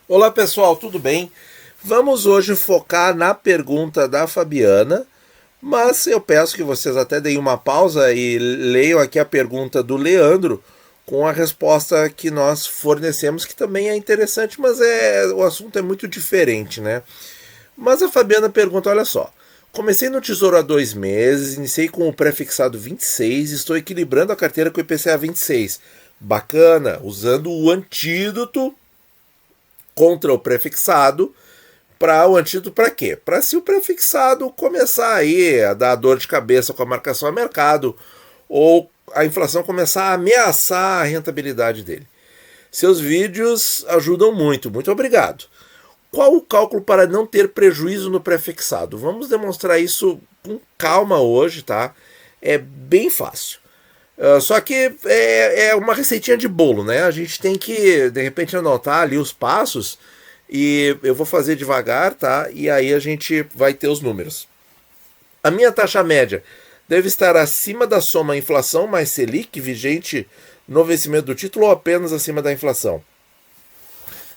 Olá pessoal, tudo bem? Vamos hoje focar na pergunta da Fabiana, mas eu peço que vocês até deem uma pausa e leiam aqui a pergunta do Leandro com a resposta que nós fornecemos, que também é interessante, mas o assunto é muito diferente, né? Mas a Fabiana pergunta, olha só, comecei no Tesouro há 2 meses, iniciei com o prefixado 26, estou equilibrando a carteira com o IPCA 26. Bacana, usando o antídoto contra o prefixado. Para o antídoto para quê? Para se o prefixado começar aí a dar dor de cabeça com a marcação a mercado ou a inflação começar a ameaçar a rentabilidade dele. Seus vídeos ajudam muito, muito obrigado. Qual o cálculo para não ter prejuízo no prefixado? Vamos demonstrar isso com calma hoje, tá? É bem fácil. Só que é uma receitinha de bolo, né? A gente tem que, de repente, anotar ali os passos e eu vou fazer devagar, tá? E aí a gente vai ter os números. A minha taxa média deve estar acima da soma inflação mais Selic, vigente no vencimento do título, ou apenas acima da inflação?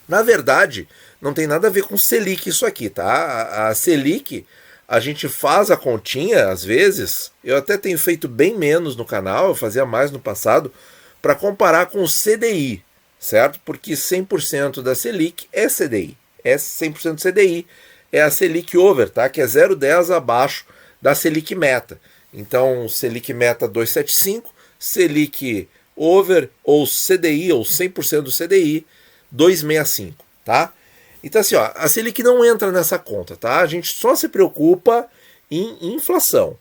Na verdade, não tem nada a ver com Selic isso aqui, tá? A Selic, a gente faz a continha, às vezes, eu até tenho feito bem menos no canal, eu fazia mais no passado, para comparar com o CDI, certo? Porque 100% da Selic é CDI, é 100% CDI, é a Selic Over, tá? Que é 0,10 abaixo da Selic Meta. Então, Selic Meta 275, Selic Over ou CDI, ou 100% do CDI, 265, tá? Então assim, ó, a Selic não entra nessa conta, tá? A gente só se preocupa em inflação.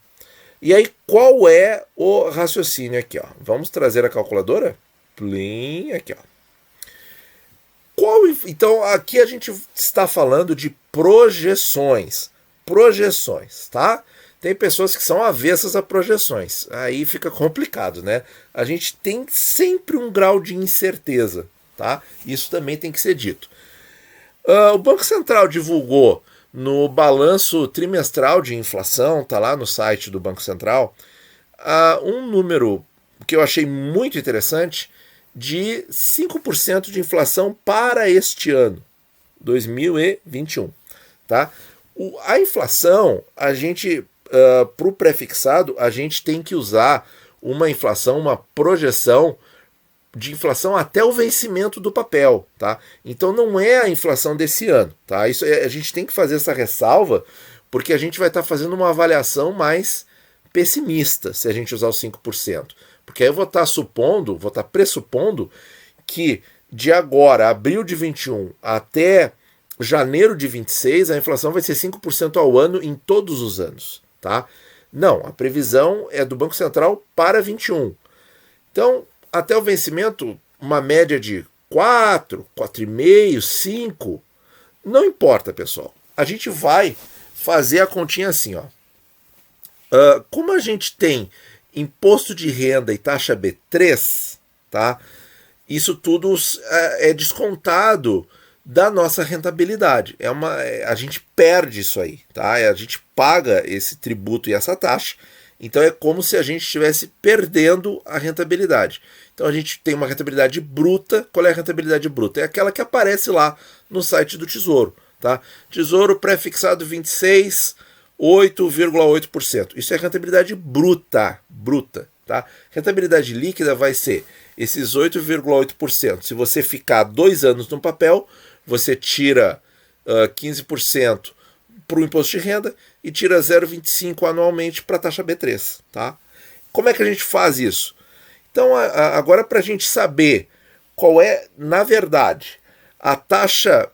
E aí, qual é o raciocínio aqui, ó? Vamos trazer a calculadora? Plim, aqui, ó. Então, aqui a gente está falando de projeções. Projeções, tá? Tem pessoas que são avessas a projeções. Aí fica complicado, né? A gente tem sempre um grau de incerteza, tá? Isso também tem que ser dito. O Banco Central divulgou no balanço trimestral de inflação, tá lá no site do Banco Central, um número que eu achei muito interessante de 5% de inflação para este ano, 2021. Tá? A inflação, a gente, para o prefixado, a gente tem que usar uma inflação, uma projeção de inflação até o vencimento do papel, tá? Então não é a inflação desse ano, tá? Isso a gente tem que fazer essa ressalva porque a gente vai estar fazendo uma avaliação mais pessimista se a gente usar os 5%. Porque aí eu vou estar pressupondo que de agora, abril de 21 até janeiro de 26, a inflação vai ser 5% ao ano em todos os anos, tá? Não, a previsão é do Banco Central para 21. Então, até o vencimento, uma média de 4, 4,5, 5. Não importa, pessoal. A gente vai fazer a continha assim, ó. Como a gente tem imposto de renda e taxa B3, tá? Isso tudo é descontado da nossa rentabilidade. A gente perde isso aí, tá? A gente paga esse tributo e essa taxa. Então é como se a gente estivesse perdendo a rentabilidade. Então a gente tem uma rentabilidade bruta. Qual é a rentabilidade bruta? É aquela que aparece lá no site do Tesouro. Tá? Tesouro prefixado 26, 8,8%. Isso é rentabilidade bruta. Tá? Rentabilidade líquida vai ser esses 8,8%. Se você ficar 2 anos no papel, você tira 15% para o imposto de renda e tira 0,25 anualmente para a taxa B3. Tá? Como é que a gente faz isso? Então, agora para a gente saber qual é, na verdade, a taxa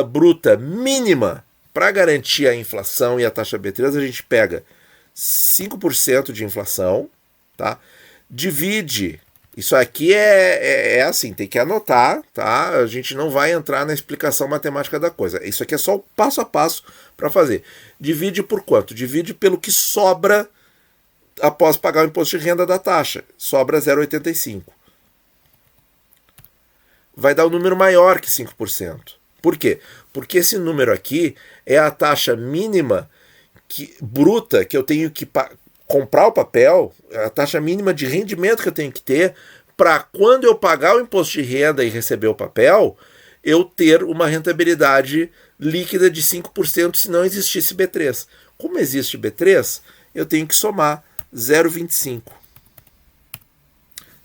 bruta mínima para garantir a inflação e a taxa B3, a gente pega 5% de inflação, tá? Divide. Isso aqui é assim, tem que anotar, tá? A gente não vai entrar na explicação matemática da coisa. Isso aqui é só o passo a passo para fazer. Divide por quanto? Divide pelo que sobra após pagar o imposto de renda da taxa. Sobra 0,85. Vai dar um número maior que 5%. Por quê? Porque esse número aqui é a taxa mínima bruta que eu tenho que comprar o papel, a taxa mínima de rendimento que eu tenho que ter para quando eu pagar o imposto de renda e receber o papel, eu ter uma rentabilidade líquida de 5% se não existisse B3. Como existe B3, eu tenho que somar 0,25.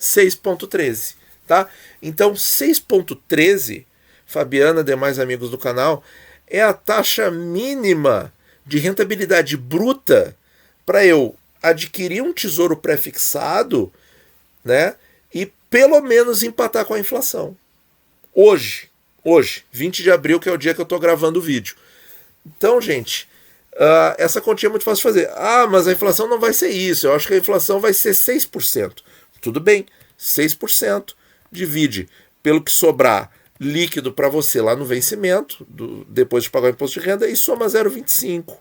6,13. Tá? Então, 6,13, Fabiana, demais amigos do canal, é a taxa mínima de rentabilidade bruta para eu adquirir um tesouro pré-fixado, né, e pelo menos empatar com a inflação. Hoje, 20 de abril, que é o dia que eu estou gravando o vídeo. Então, gente, essa continha é muito fácil de fazer. Ah, mas a inflação não vai ser isso. Eu acho que a inflação vai ser 6%. Tudo bem, 6%. Divide pelo que sobrar líquido para você lá no vencimento, depois de pagar o imposto de renda, e soma 0,25.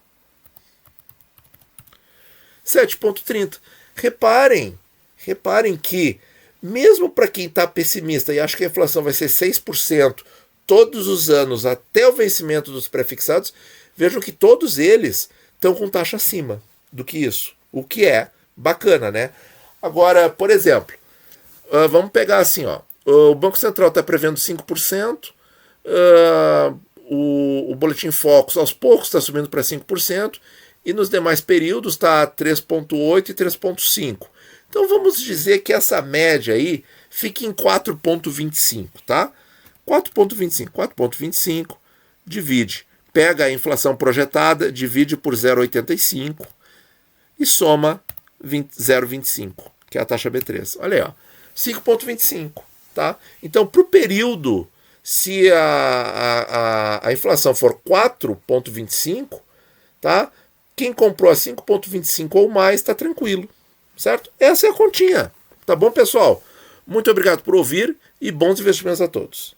7,30. Reparem que, mesmo para quem está pessimista e acha que a inflação vai ser 6% todos os anos até o vencimento dos pré-fixados, vejam que todos eles estão com taxa acima do que isso, o que é bacana, né? Agora, por exemplo, vamos pegar assim, ó, o Banco Central está prevendo 5%, o Boletim Focus aos poucos está subindo para 5%, e nos demais períodos está 3,8% e 3,5%. Então vamos dizer que essa média aí fique em 4,25, tá? 4,25 divide, pega a inflação projetada, divide por 0,85 e soma 0,25, que é a taxa B3. Olha aí, ó, 5,25, tá? Então, para o período, se a inflação for 4,25, tá? Quem comprou a 5,25 ou mais está tranquilo, certo? Essa é a continha, tá bom, pessoal? Muito obrigado por ouvir e bons investimentos a todos.